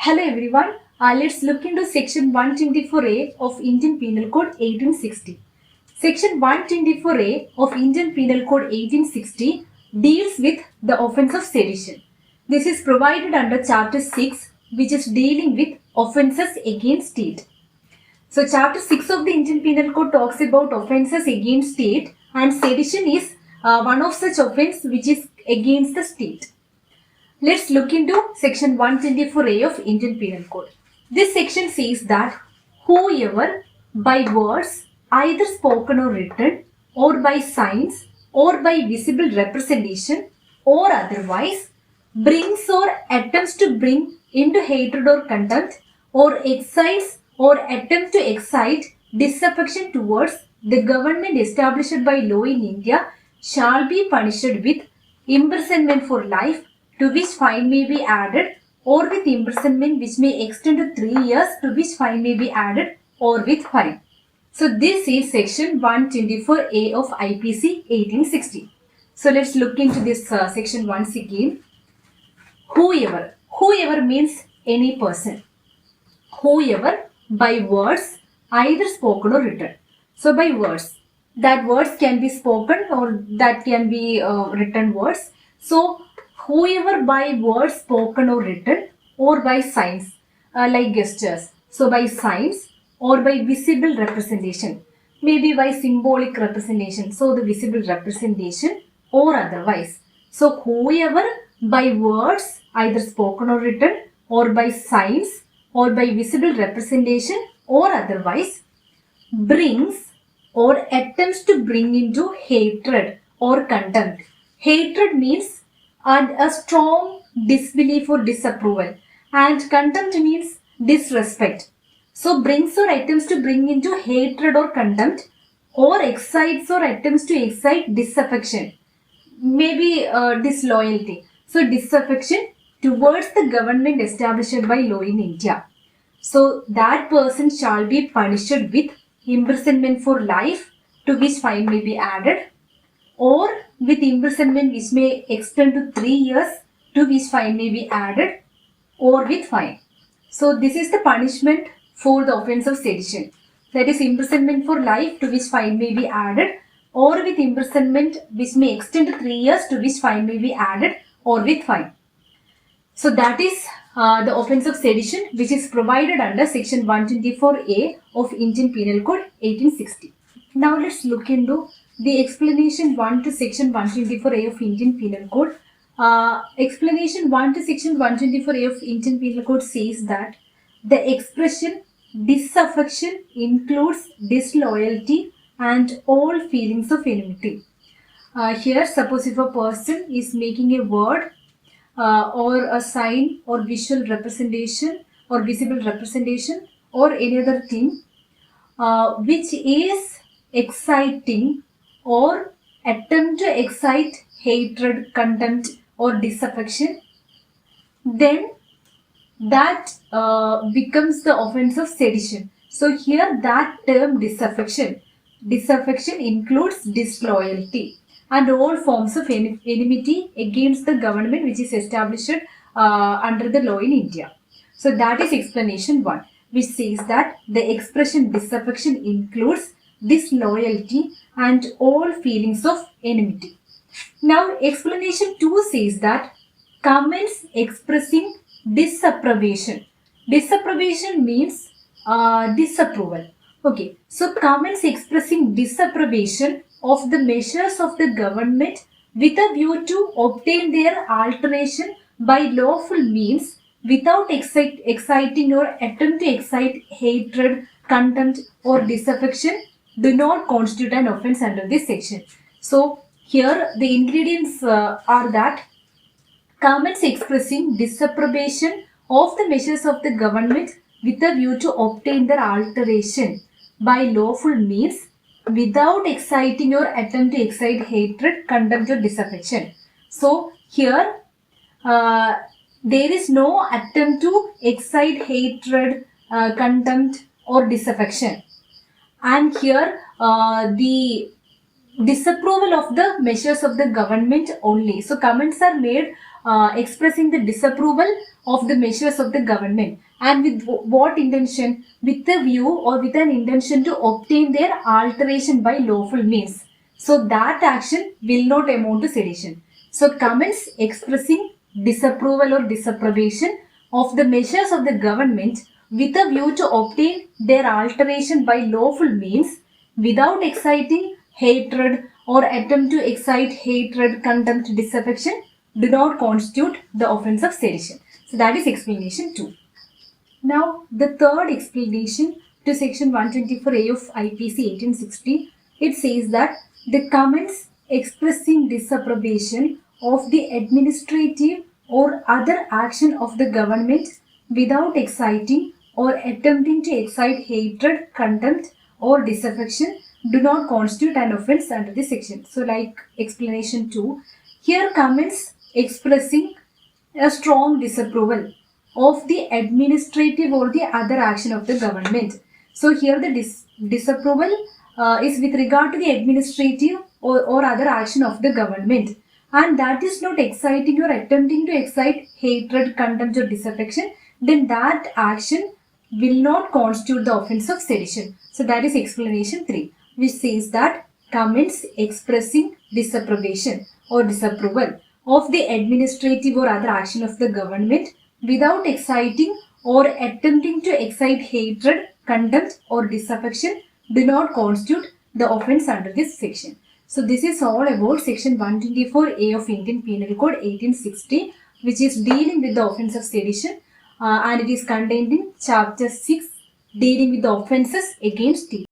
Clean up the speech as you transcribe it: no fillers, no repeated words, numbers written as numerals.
Hello everyone. Let's look into Section 124A of Indian Penal Code 1860. Section 124A of Indian Penal Code 1860 deals with the offence of sedition. This is provided under Chapter 6, which is dealing with offences against state. So Chapter 6 of the Indian Penal Code talks about offences against state, and sedition is one of such offence which is against the state. Let's look into Section 124A of Indian Penal Code. This section says that whoever by words, either spoken or written, or by signs, or by visible representation, or otherwise, brings or attempts to bring into hatred or contempt, or excites or attempts to excite disaffection towards the government established by law in India shall be punished with imprisonment for life, to which fine may be added, or with imprisonment which may extend to 3 years, to which fine may be added, or with fine. So this is section 124A of IPC 1860. So let's look into this section once again. Whoever. Whoever means any person. Whoever by words, either spoken or written. So by words. That words can be spoken or that can be written words. So whoever by words spoken or written, or by signs like gestures. So by signs or by visible representation, maybe by symbolic representation. So the visible representation or otherwise. So whoever by words either spoken or written, or by signs or by visible representation or otherwise, brings or attempts to bring into hatred or contempt. Hatred means a strong disbelief or disapproval, and contempt means disrespect. So brings or attempts to bring into hatred or contempt, or excites or attempts to excite disaffection, maybe disloyalty. So disaffection towards the government established by law in India. So that person shall be punished with imprisonment for life, to which fine may be added, or with imprisonment which may extend to 3 years, to which fine may be added, or with fine. So this is the punishment for the offence of sedition. That is imprisonment for life, to which fine may be added, or with imprisonment which may extend to 3 years, to which fine may be added, or with fine. So that is the offence of sedition, which is provided under section 124A of Indian Penal Code 1860. Now let's look into the explanation 1 to section 124A of Indian Penal Code. Explanation 1 to section 124A of Indian Penal Code says that the expression disaffection includes disloyalty and all feelings of enmity. Here, suppose if a person is making a word or a sign or visual representation or visible representation or any other thing which is exciting or attempt to excite hatred, contempt or disaffection, then that becomes the offence of sedition. So here that term disaffection includes disloyalty and all forms of enmity against the government which is established under the law in India. So that is explanation 1, which says that the expression disaffection includes disloyalty and all feelings of enmity. Now explanation 2 says that comments expressing disapprobation. Disapprobation means disapproval. Okay, so comments expressing disapprobation of the measures of the government with a view to obtain their alteration by lawful means without exciting or attempt to excite hatred, contempt or disaffection do not constitute an offence under this section. So here the ingredients are that comments expressing disapprobation of the measures of the government with a view to obtain their alteration by lawful means without exciting or attempt to excite hatred, contempt or disaffection. So here there is no attempt to excite hatred, contempt or disaffection. And here the disapproval of the measures of the government only. So comments are made expressing the disapproval of the measures of the government, and with what intention? With a view or with an intention to obtain their alteration by lawful means. So that action will not amount to sedition. So comments expressing disapproval or disapprobation of the measures of the government with a view to obtain their alteration by lawful means without exciting hatred or attempt to excite hatred, contempt, disaffection do not constitute the offense of sedition. So that is explanation 2. Now the third explanation to section 124A of IPC 1860, it says that the comments expressing disapprobation of the administrative or other action of the government without exciting or attempting to excite hatred, contempt or disaffection do not constitute an offense under this section. So like explanation 2, here comments expressing a strong disapproval of the administrative or the other action of the government. So here the disapproval is with regard to the administrative or other action of the government, and that is not exciting or attempting to excite hatred, contempt or disaffection, then that action will not constitute the offense of sedition. So that is explanation 3, which says that comments expressing disapprobation or disapproval of the administrative or other action of the government without exciting or attempting to excite hatred, contempt or disaffection do not constitute the offense under this section. So this is all about section 124A of Indian Penal Code 1860, which is dealing with the offense of sedition, and it is contained in chapter 6 dealing with the offenses against teachers.